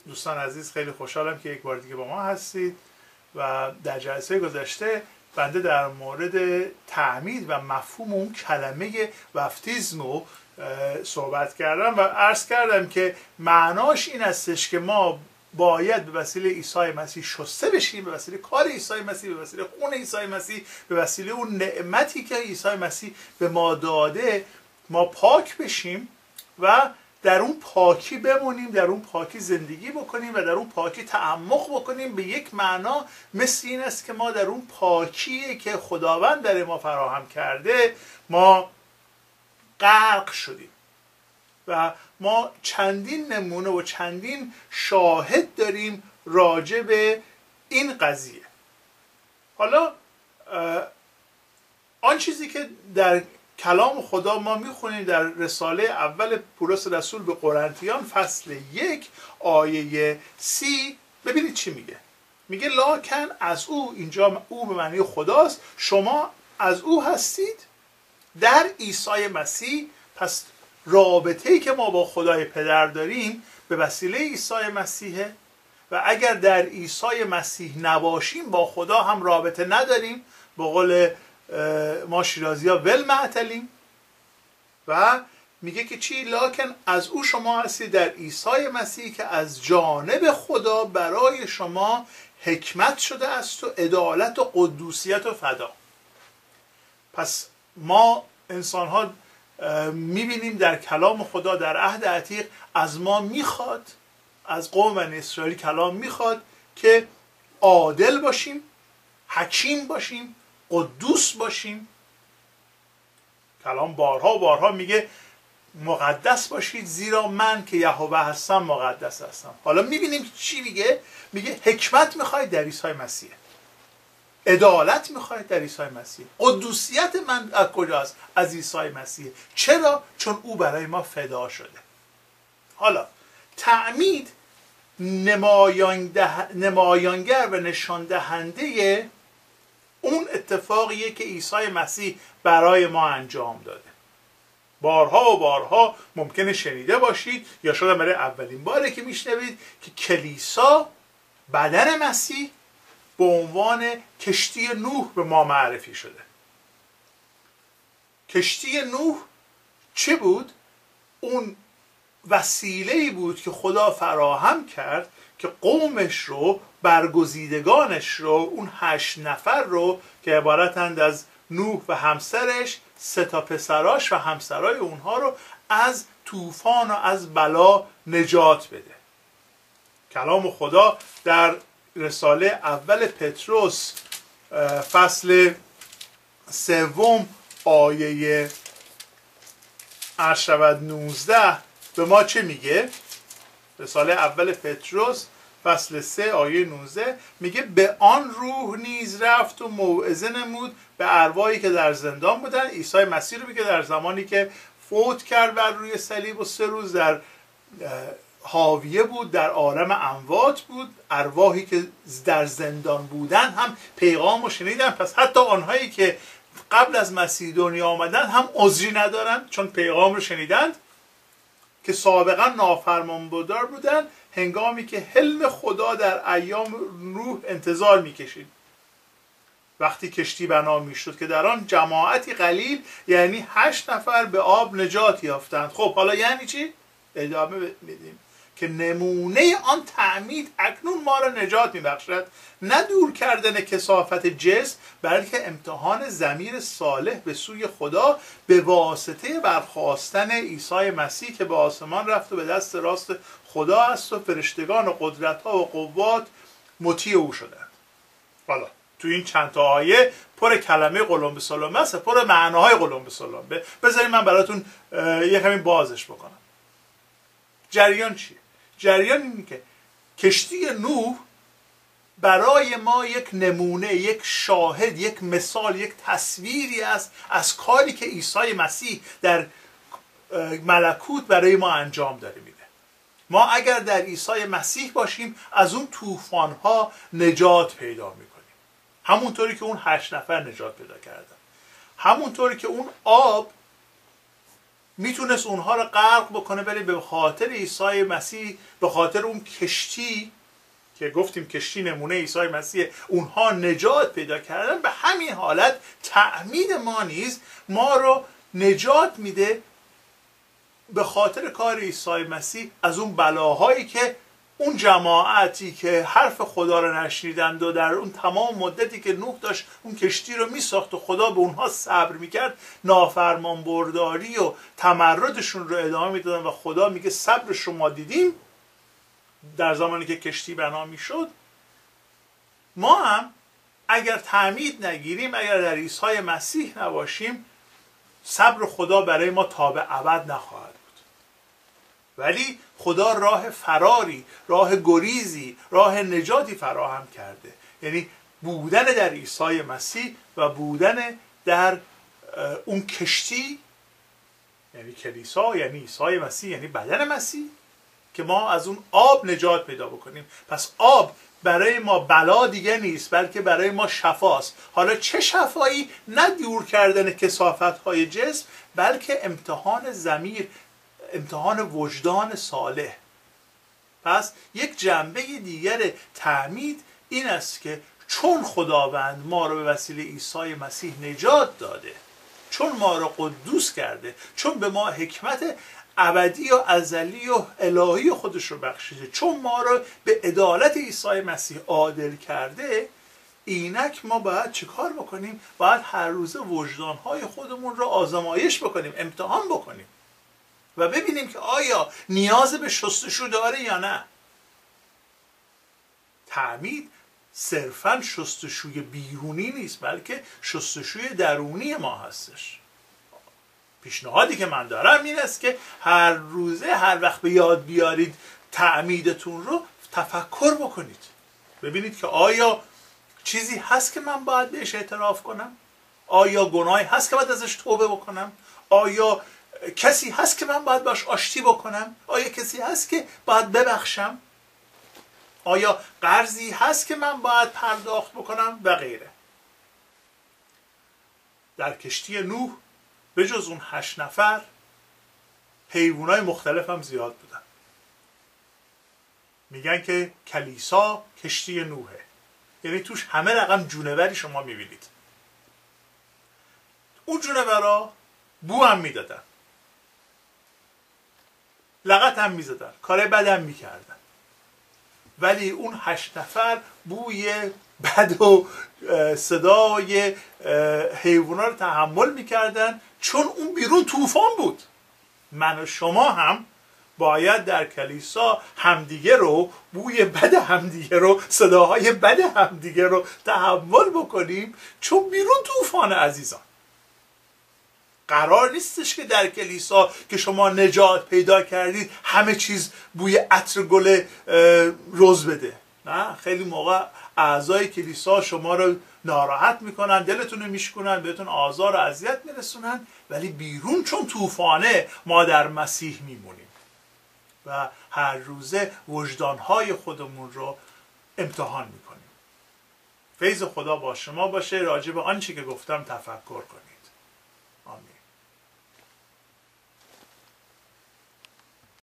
دوستان عزیز، خیلی خوشحالم که یک بار دیگه با ما هستید و در جلسه گذشته بنده در مورد تعمید و مفهوم اون کلمه وفتیزمو صحبت کردم و عرض کردم که معناش این استش که ما باید به وسیله عیسی مسیح شسته بشیم، به وسیله کار عیسی مسیح، به وسیله خون عیسی مسیح، به وسیله اون نعمتی که عیسی مسیح به ما داده ما پاک بشیم و در اون پاکی بمونیم، در اون پاکی زندگی بکنیم و در اون پاکی تعمق بکنیم. به یک معنا مثل این است که ما در اون پاکی که خداوند برای ما فراهم کرده ما غرق شدیم و ما چندین نمونه و چندین شاهد داریم راجع به این قضیه. حالا آن چیزی که در کلام خدا ما میخونیم در رساله اول پولس رسول به قرنتیان فصل 1 آیه 30، ببینید چی میگه. میگه لاکن از او، اینجا او به معنی خداست، شما از او هستید در عیسی مسیح. پس رابطه‌ای که ما با خدای پدر داریم به وسیله عیسی مسیحه و اگر در عیسی مسیح نباشیم با خدا هم رابطه نداریم. به قول ما شیرازی‌ها ول معطلیم. و میگه که چی؟ لاکن از او شما هستید در عیسی مسیح که از جانب خدا برای شما حکمت شده است و عدالت و قدوسیت و فدا. پس ما انسان ها میبینیم در کلام خدا در عهد عتیق از ما میخواد، از قوم بنی اسرائیل کلام میخواد که عادل باشیم، حکیم باشیم، قدوس باشیم. کلام بارها و بارها میگه مقدس باشید زیرا من که یهوه هستم مقدس هستم. حالا میبینیم چی میگه؟ میگه حکمت میخواید در عیسی مسیح، عدالت میخواید در عیسی مسیح. قدوسیت من از کجاست؟ از عیسی مسیح. چرا؟ چون او برای ما فدا شده. حالا تعمید نمایانگر و نشان دهنده اون اتفاقیه که عیسی مسیح برای ما انجام داده. بارها و بارها ممکنه شنیده باشید یا شاید برای اولین باره که میشنوید که کلیسا، بدن مسیح، به عنوان کشتی نوح به ما معرفی شده. کشتی نوح چه بود؟ اون وسیله‌ای بود که خدا فراهم کرد که قومش رو، برگزیدگانش رو، اون 8 نفر رو که عبارتند از نوح و همسرش، 3 پسراش و همسرای اونها رو از طوفان و از بلا نجات بده. کلام خدا در رساله اول پتروس فصل 3 آیه 19 به ما چه میگه؟ رساله اول پتروس فصل 3 آیه 19 میگه به آن روح نیز رفت و موعظه نمود به ارواحی که در زندان بودن. عیسی مسیح رو میگه در زمانی که فوت کرد بر روی صلیب و 3 روز در حاویه بود، در عالم اموات بود. ارواحی که در زندان بودن هم پیغام رو شنیدن. پس حتی آنهایی که قبل از مسیح دنیا آمدن هم عذری ندارن چون پیغام رو شنیدند، که سابقا نافرمانبردار بودن هنگامی که حلم خدا در ایام نوح انتظار میکشید. وقتی کشتی بنا میشد که در آن جماعتی قلیل، یعنی 8 نفر به آب نجات یافتند. خب حالا یعنی چی؟ ادامه میدیم که نمونه آن تعمید اکنون ما را نجات میبخشد، نه دور کردن کثافت جسم، بلکه امتحان ضمیر صالح به سوی خدا به واسطه برخاستن عیسی مسیح که به آسمان رفت و به دست راست خدا است و فرشتگان و قدرت‌ها و قوات مطیع او شدند. حالا تو این چند تا آیه پر کلمه قلم به سلم است، پر معناهای قلم به سلم. بذارید من براتون یه کمی بازش بکنم. جریان چیه؟ جریان اینه که کشتی نوح برای ما یک نمونه، یک شاهد، یک مثال، یک تصویری است از کاری که عیسی مسیح در ملکوت برای ما انجام داره میده. ما اگر در عیسی مسیح باشیم از اون طوفان‌ها نجات پیدا میکنیم، همونطوری که اون 8 نفر نجات پیدا کردن، همونطوری که اون آب میتونست اونها رو غرق بکنه، ولی به خاطر عیسی مسیح، به خاطر اون کشتی که گفتیم کشتی نمونه عیسی مسیح، اونها نجات پیدا کردن. به همین حالت تعمید ما نیز ما رو نجات میده به خاطر کار عیسی مسیح از اون بلاهایی که اون جماعتی که حرف خدا رو نشنیدند و در اون تمام مدتی که نوح داشت اون کشتی رو میساخت و خدا به اونها صبر میکرد، نافرمان برداری و تمردشون رو ادامه میدادن و خدا میگه صبر شما دیدیم در زمانی که کشتی بنا میشد. ما هم اگر تعمید نگیریم، اگر در عیسی مسیح نباشیم، صبر خدا برای ما تا به ابد نخواهد بود. ولی خدا راه فراری، راه گریزی، راه نجاتی فراهم کرده، یعنی بودن در عیسی مسیح و بودن در اون کشتی، یعنی کلیسا، یعنی عیسی مسیح، یعنی بدن مسیح، که ما از اون آب نجات پیدا بکنیم. پس آب برای ما بلا دیگه نیست، بلکه برای ما شفاست. حالا چه شفایی؟ نه دور کردن کثافت‌های جسم، بلکه امتحان ضمیر، امتحان وجدان صالح. پس یک جنبه دیگر تعمید این است که چون خداوند ما رو به وسیله عیسی مسیح نجات داده، چون ما رو قدوس کرده، چون به ما حکمت ابدی و ازلی و الهی خودش رو بخشیده، چون ما رو به عدالت عیسی مسیح عادل کرده، اینک ما باید چه کار بکنیم؟ باید هر روز وجدانهای خودمون رو آزمایش بکنیم، امتحان بکنیم و ببینیم که آیا نیاز به شستشو داره یا نه. تعمید صرفاً شستشوی بیرونی نیست، بلکه شستشوی درونی ما هستش. پیشنهادی که من دارم این است که هر روزه، هر وقت به یاد بیارید تعمیدتون رو، تفکر بکنید، ببینید که آیا چیزی هست که من باید بهش اعتراف کنم؟ آیا گناهی هست که باید ازش توبه بکنم؟ آیا کسی هست که من باید باش آشتی بکنم؟ آیا کسی هست که باید ببخشم؟ آیا قرضی هست که من باید پرداخت بکنم؟ و غیره. در کشتی نوح به جز اون 8 نفر حیوانای مختلف هم زیاد بودن. میگن که کلیسا کشتی نوحه، یعنی توش همه رقم جونوری شما میبینید. اون جونورا بو هم میدادن، لغت هم میزدن، کارهای بد هم میکردن، ولی اون 8 نفر بوی بد و صدای حیوانا رو تحمل میکردن، چون اون بیرون طوفان بود. من و شما هم باید در کلیسا همدیگه رو، بوی بد همدیگه رو، صداهای بد همدیگه رو تحمل بکنیم، چون بیرون طوفان عزیزان. قرار نیستش که در کلیسا که شما نجات پیدا کردید همه چیز بوی عطر گل رز بده. نه، خیلی موقع اعضای کلیسا شما رو ناراحت میکنن، دلتون رو میشکنن، بهتون آزار و اذیت میرسونن، ولی بیرون چون طوفانه ما در مسیح میمونیم و هر روزه وجدانهای خودمون رو امتحان میکنیم. فیض خدا با شما باشه. راجع به آنچه که گفتم تفکر کنید.